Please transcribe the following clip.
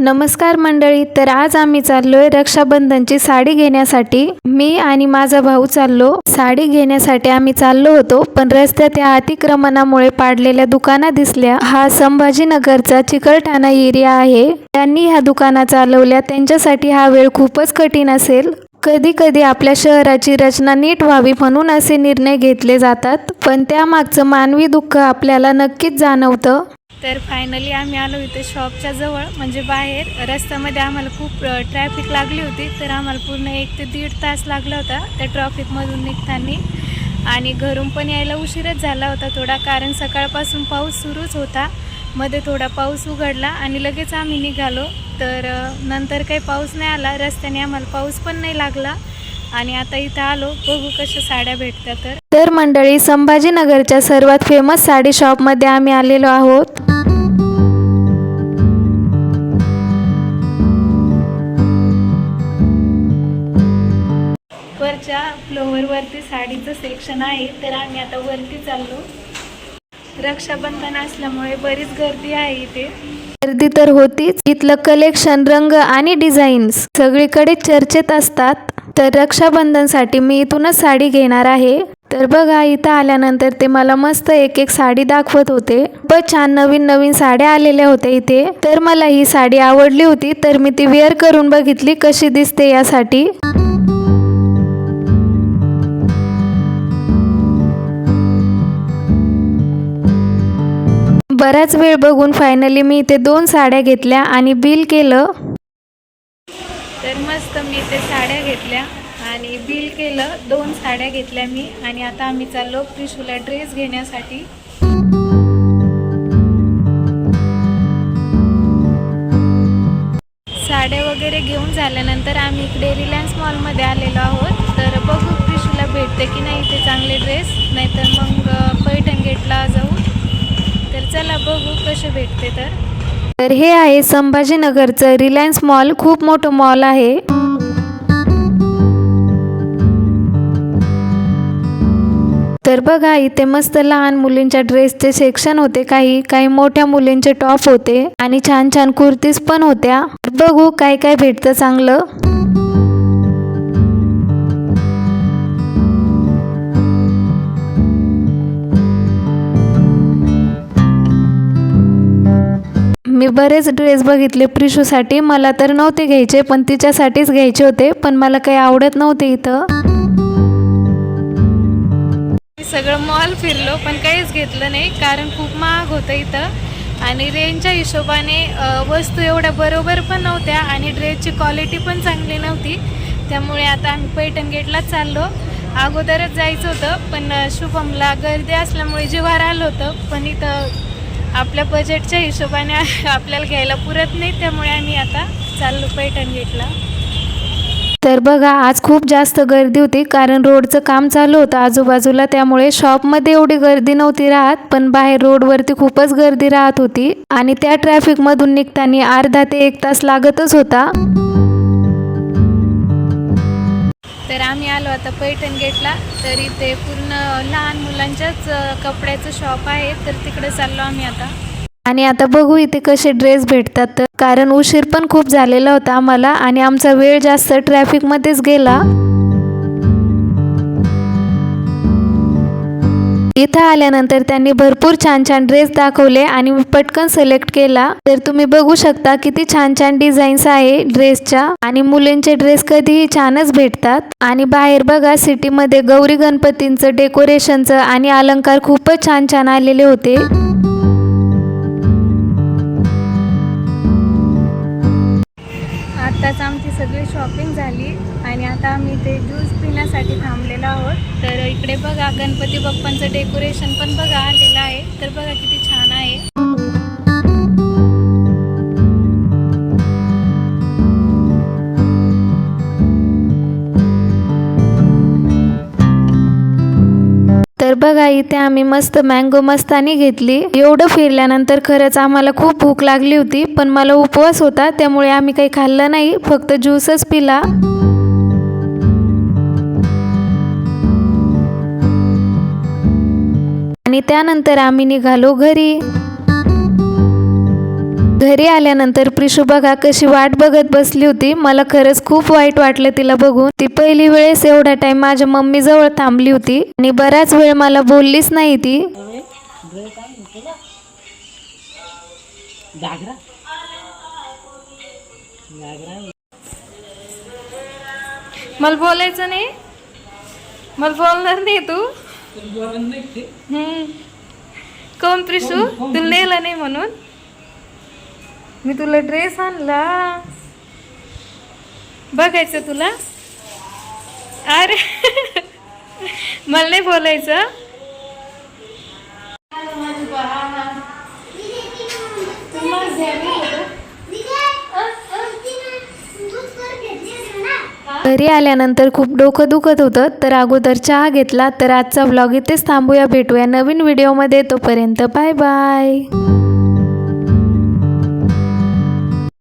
नमस्कार मंडळी, तर आज आम्ही चाललोय रक्षाबंधनची साडी घेण्यासाठी। मी आणि माझा भाऊ चाललो साडी घेण्यासाठी। आम्ही चाललो होतो पण रस्त्यात या अतिक्रमणामुळे पाडलेल्या दुकाना दिसल्या। हा संभाजीनगरचा चिकलठाणा एरिया आहे। त्यांनी ह्या दुकाना चालवल्या, त्यांच्यासाठी हा वेळ खूपच कठीण असेल। कधी कधी आपल्या शहराची रचना नीट व्हावी म्हणून असे निर्णय घेतले जातात, पण त्यामागचं मानवी दुःख आपल्याला नक्कीच जाणवतं। तर फायनली आम्ही आलो इथे शॉपच्या जवळ, म्हणजे बाहेर रस्त्यामध्ये आम्हाला खूप ट्रॅफिक लागली होती। तर आम्हाला पूर्ण 1 ते 1.5 तास लागला होता त्या ट्रॅफिकमधून निघताना, आणि घरून पण यायला उशीरच झाला होता थोडा, कारण सकाळपासून पाऊस सुरूच होता। मध्ये थोडा पाऊस उघडला आणि लगेच आम्ही निघालो। तर नंतर काही पाऊस नाही आला, रस्त्याने आम्हाला पाऊस पण नाही लागला, आणि आता इथं आलो, बघू कशा साड्या भेटतात। तर मंडळी, संभाजीनगरच्या सर्वात फेमस साडी शॉपमध्ये आम्ही आलेलो आहोत। वरच्या फ्लोअरवरती साडीचं सेक्शन आहे, तर आम्ही आता वरती चाललो। रक्षाबंधन असल्यामुळे बरीच गर्दी आहे इथे। गर्दी तर होतीच, इथलं कलेक्शन, रंग आणि डिझाईन्स सगळीकडे चर्चेत असतात। तर रक्षाबंधनसाठी मी इथूनच साडी घेणार आहे। तर बघा, इथं आल्यानंतर ते मला मस्त एक साडी दाखवत होते। खूपच छान नवीन नवीन साड्या आलेल्या होत्या इथे। तर मला ही साडी आवडली होती, तर मी ती वेअर करून बघितली कशी दिसते यासाठी। बराच वेळ बघून फायनली मी इथे 2 साड्या घेतल्या आणि बिल केलं। तर मस्त मी इथे साड्या घेतल्या आणि बिल केलं। 2 साड्या घेतल्या मी, आणि आता आम्ही चाललो प्रिशूला ड्रेस घेण्यासाठी। साड्या वगैरे घेऊन झाल्यानंतर आम्ही इकडे रिलायन्स मॉलमध्ये आलेलो आहोत। तर बघू प्रिशूला भेटते की नाही इथे चांगले ड्रेस, नाहीतर मग पैठण गेटला जाऊ। तर चला बघू कसे भेटते। तर हे आहे संभाजीनगरचं रिलायन्स मॉल, खूप मोठं मॉल आहे। तर बघा, इथे मस्त लहान मुलींच्या ड्रेसचे सेक्शन होते, काही मोठ्या मुलींचे टॉप होते, आणि छान छान कुर्तीज पण होत्या। बघू काय काय भेटतं चांगलं। मी बरेच ड्रेस बघितले प्रिशूसाठी, मला तर नव्हते घ्यायचे पण तिच्यासाठीच घ्यायचे होते, पण मला काही आवडत नव्हते इथं। सगळं मॉल फिरलो पण काहीच घेतलं नाही, कारण खूप महाग होतं इथं, आणि रेंजच्या हिशोबाने वस्तू एवढ्या बरोबर पण नव्हत्या, आणि ड्रेसची क्वालिटी पण चांगली नव्हती। त्यामुळे आता आम्ही पैठण गेटलाच चाललो। अगोदरच जायचं होतं, पण शुभमला गर्दी असल्यामुळे जिव्हार आलं होतं, पण इथं आपल्या बजेटच्या हिशोबाने आपल्याला घ्यायला पुरत नाही, त्यामुळे आम्ही आता चाललो पैठण गेटला। तर बघा, आज खूप जास्त गर्दी होती, कारण रोडचं काम चालू होतं आजूबाजूला, त्यामुळे शॉपमध्ये एवढी गर्दी नव्हती राहत, पण बाहेर रोडवरती खूपच गर्दी राहत होती, आणि त्या ट्रॅफिकमधून निघताना अर्धा ते 1 तास लागतच होता। तर आम्ही आलो आता पैठण गेटला। तर इथे पूर्ण लहान मुलांच्याच कपड्याचं शॉप आहे, तर तिकडे चाललो आम्ही आता। आणि आता बघू इथे कसे ड्रेस भेटतात, तर कारण उशीर पण खूप झालेला होता आम्हाला, आणि आमचा वेळ जास्त ट्रॅफिकमध्येच गेला। इथं आल्यानंतर त्यांनी भरपूर छान छान ड्रेस दाखवले, आणि मी पटकन सिलेक्ट केला। तर तुम्ही बघू शकता किती छान छान डिझाईन्स आहे ड्रेसच्या, आणि मुलींचे ड्रेस कधीही छानच भेटतात। आणि बाहेर बघा, सिटीमध्ये गौरी गणपतींचं डेकोरेशनचं आणि अलंकार खूपच छान छान आलेले होते। आताच आमची सगळी शॉपिंग झाली, आणि आता आम्ही ते ज्यूस पिण्यासाठी थांबलेलो आहोत। तर इकडे बघा, गणपती बाप्पांचं डेकोरेशन पण बघा आलेलं आहे, तर बघा किती छान आहे। तर बघा, इथे आम्ही मस्त मँगो मस्तानी घेतली। एवढं फिरल्यानंतर खरंच आम्हाला खूप भूक लागली होती, पण मला उपवास होता, त्यामुळे आम्ही काही खाल्लं नाही, फक्त ज्यूसच पिला। आणि त्यानंतर आम्ही निघालो घरी। घरी आल्यानंतर प्रिशू बघा कशी वाट बघत बसली होती. मला खरंच खूप वाईट वाटलं तिला बघून. ती पहिली वेळेस एवढा टाइम माझ्या मम्मी जवळ थांबली होती आणि बराच वेळ मला बोललीच नाही ती. मला बोलायचं नाही, मला बोलणार नाही तू. कोण प्रिशू, तुला नेलं नाही म्हणून मी तुला ड्रेस आणला. बघायचं तुला. अरे मला नाही बोलायचं. घरी आल्यानंतर खूप डोकं दुखत होतं, तर अगोदर चहा घेतला. तर आजचा व्लॉग इथेच थांबूया. भेटूया नवीन व्हिडिओमध्ये. तोपर्यंत बाय बाय.